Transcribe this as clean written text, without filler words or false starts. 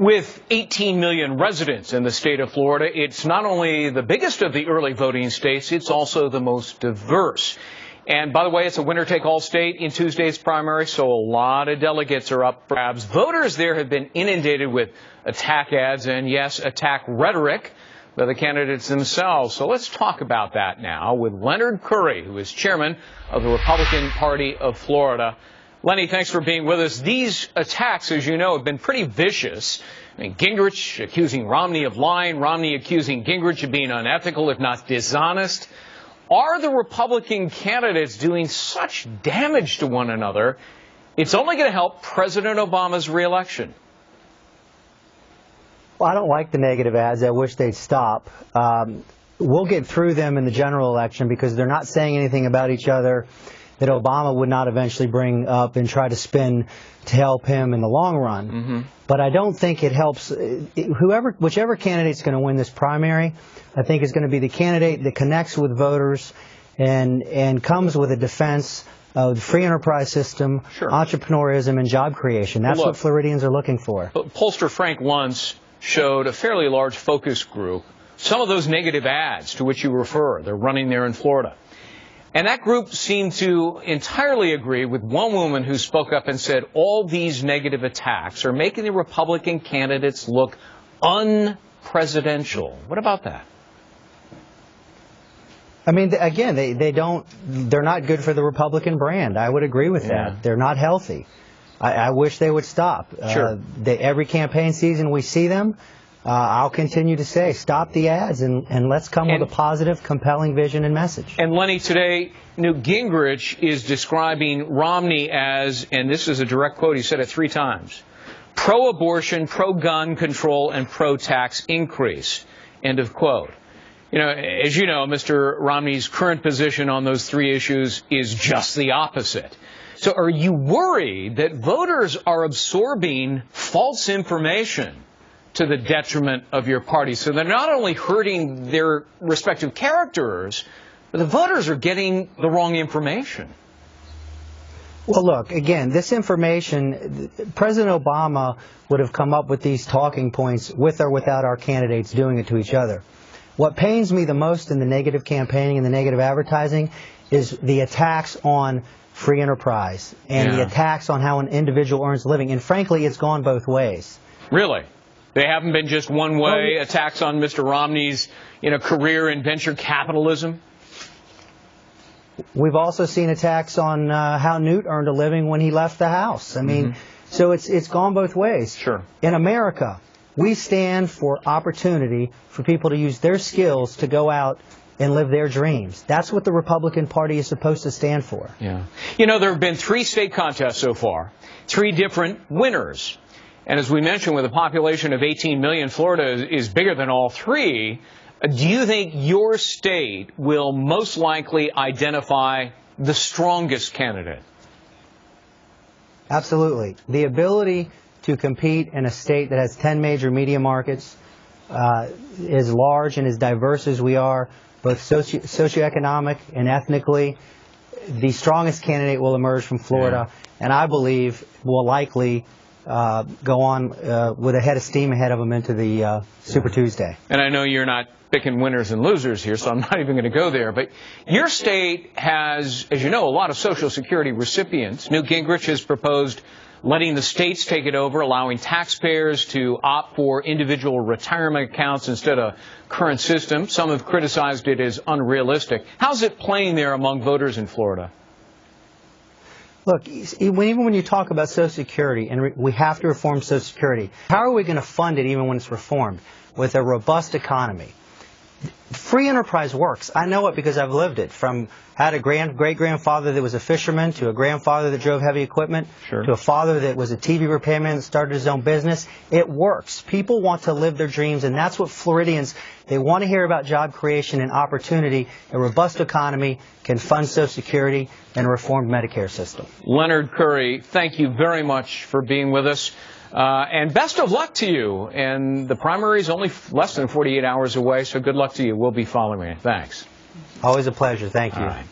With 18 million residents in the state of Florida, it's not only the biggest of the early voting states, it's also the most diverse. And by the way, it's a winner-take-all state in Tuesday's primary, so a lot of delegates are up for grabs. Voters there have been inundated with attack ads and, yes, attack rhetoric by the candidates themselves. So let's talk about that now with Leonard Curry, who is chairman of the Republican Party of Florida. Lenny, thanks for being with us. These attacks, as you know, have been pretty vicious. I mean, Gingrich accusing Romney of lying, Romney accusing Gingrich of being unethical, if not dishonest. Are the Republican candidates doing such damage to one another? It's only going to help President Obama's reelection. Well, I don't like the negative ads. I wish they'd stop. We'll get through them in the general election because they're not saying anything about each other that Obama would not eventually bring up and try to spin to help him in the long run. Mm-hmm. But I don't think it helps. Whichever candidate's going to win this primary, I think is going to be the candidate that connects with voters and comes with a defense of the free enterprise system, sure, entrepreneurism, and job creation. That's what Floridians are looking for. Pollster Frank Luntz showed a fairly large focus group. Some of those negative ads to which you refer, they're running there in Florida. And that group seemed to entirely agree with one woman who spoke up and said all these negative attacks are making the Republican candidates look unpresidential. What about that? I mean, again, they're not good for the Republican brand. I would agree with that. They're not healthy. I wish they would stop. Sure. Every campaign season we see them. I'll continue to say, stop the ads and let's come with a positive, compelling vision and message. And Lenny, today, Newt Gingrich is describing Romney as, and this is a direct quote, he said it 3 times, pro-abortion, pro-gun control, and pro-tax increase, end of quote. You know, as you know, Mr. Romney's current position on those 3 issues is just the opposite. So are you worried that voters are absorbing false information to the detriment of your party? So they're not only hurting their respective characters, but the voters are getting the wrong information. Well, look, again, this information, President Obama would have come up with these talking points with or without our candidates doing it to each other. What pains me the most in the negative campaigning and the negative advertising is the attacks on free enterprise and the attacks on how an individual earns a living. And frankly, it's gone both ways. Really? They haven't been just one-way attacks on Mr. Romney's, career in venture capitalism? We've also seen attacks on how Newt earned a living when he left the House. I mean, so it's gone both ways. Sure. In America, we stand for opportunity for people to use their skills to go out and live their dreams. That's what the Republican Party is supposed to stand for. Yeah. There have been 3 state contests so far, 3 different winners. And as we mentioned, with a population of 18 million, Florida is bigger than all 3. Do you think your state will most likely identify the strongest candidate? Absolutely. The ability to compete in a state that has 10 major media markets, as large and as diverse as we are, both socioeconomic and ethnically, the strongest candidate will emerge from Florida, and I believe will likely go on with a head of steam ahead of them into the Super Tuesday. And I know you're not picking winners and losers here, so I'm not even going to go there. But your state has, as you know, a lot of Social Security recipients. Newt Gingrich has proposed letting the states take it over, allowing taxpayers to opt for individual retirement accounts instead of current system. Some have criticized it as unrealistic. How's it playing there among voters in Florida? Look, even when you talk about Social Security, and we have to reform Social Security, how are we going to fund it even when it's reformed? With a robust economy. Free enterprise works. I know it because I've lived it. Had a great-grandfather that was a fisherman, to a grandfather that drove heavy equipment, to a father that was a TV repairman that started his own business. It works. People want to live their dreams, and that's what Floridians, they want to hear about job creation and opportunity. A robust economy can fund Social Security and a reformed Medicare system. Leonard Curry, thank you very much for being with us. And best of luck to you. And the primary is only less than 48 hours away, so good luck to you. We'll be following it. Thanks. Always a pleasure. Thank you. All right.